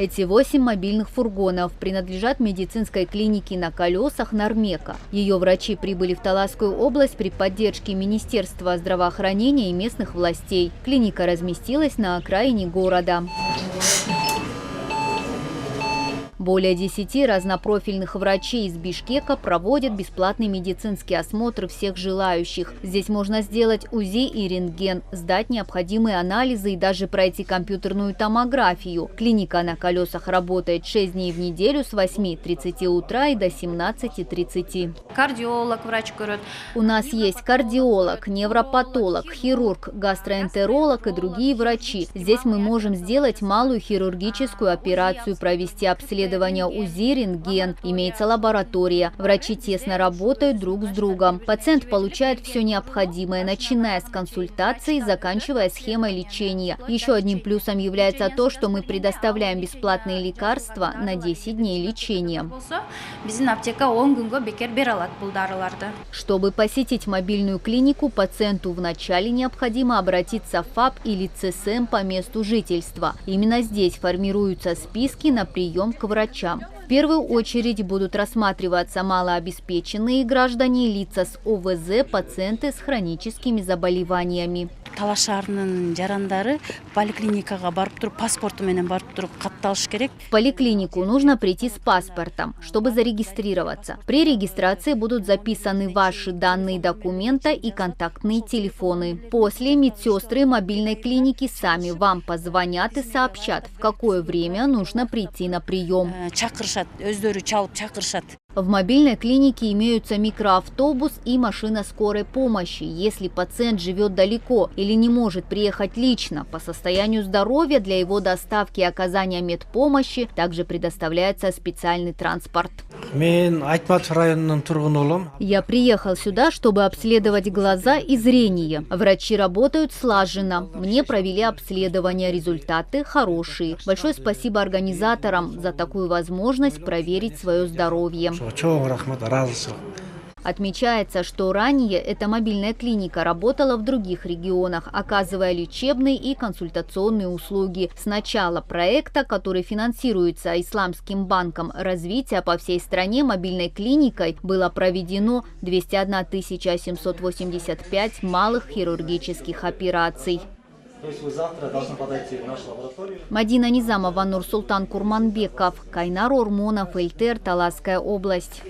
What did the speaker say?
Эти 8 мобильных фургонов принадлежат медицинской клинике на колесах «Нормека». Ее врачи прибыли в Таласскую область при поддержке Министерства здравоохранения и местных властей. Клиника разместилась на окраине города. Более 10 разнопрофильных врачей из Бишкека проводят бесплатный медицинский осмотр всех желающих. Здесь можно сделать УЗИ и рентген, сдать необходимые анализы и даже пройти компьютерную томографию. Клиника на колесах работает 6 дней в неделю с 8:30 утра и до 17:30. Кардиолог врач говорит. У нас есть кардиолог, невропатолог, хирург, гастроэнтеролог и другие врачи. Здесь мы можем сделать малую хирургическую операцию, провести обследование УЗИ, рентген. Имеется лаборатория. Врачи тесно работают друг с другом. Пациент получает все необходимое, начиная с консультации и заканчивая схемой лечения. Еще одним плюсом является то, что мы предоставляем бесплатные лекарства на 10 дней лечения. Чтобы посетить мобильную клинику, пациенту вначале необходимо обратиться в ФАП или ЦСМ по месту жительства. Именно здесь формируются списки на прием к врачам. В первую очередь будут рассматриваться малообеспеченные граждане, лица с ОВЗ, пациенты с хроническими заболеваниями. В поликлинику нужно прийти с паспортом, чтобы зарегистрироваться. При регистрации будут записаны ваши данные документа и контактные телефоны. После медсестры мобильной клиники сами вам позвонят и сообщат, в какое время нужно прийти на прием. В мобильной клинике имеются микроавтобус и машина скорой помощи. Если пациент живет далеко или не может приехать лично, по состоянию здоровья для его доставки и оказания медпомощи также предоставляется специальный транспорт. Я приехал сюда, чтобы обследовать глаза и зрение. Врачи работают слаженно. Мне провели обследование, результаты хорошие. Большое спасибо организаторам за такую возможность проверить свое здоровье. Отмечается, что ранее эта мобильная клиника работала в других регионах, оказывая лечебные и консультационные услуги. С начала проекта, который финансируется Исламским банком развития, по всей стране мобильной клиникой было проведено 201 785 малых хирургических операций. То есть вы завтра должны подойти в нашу лабораторию. Мадина Низамова, Нурсултан Курманбеков, Кайнар Ормонов, Эльтер, Таласская область.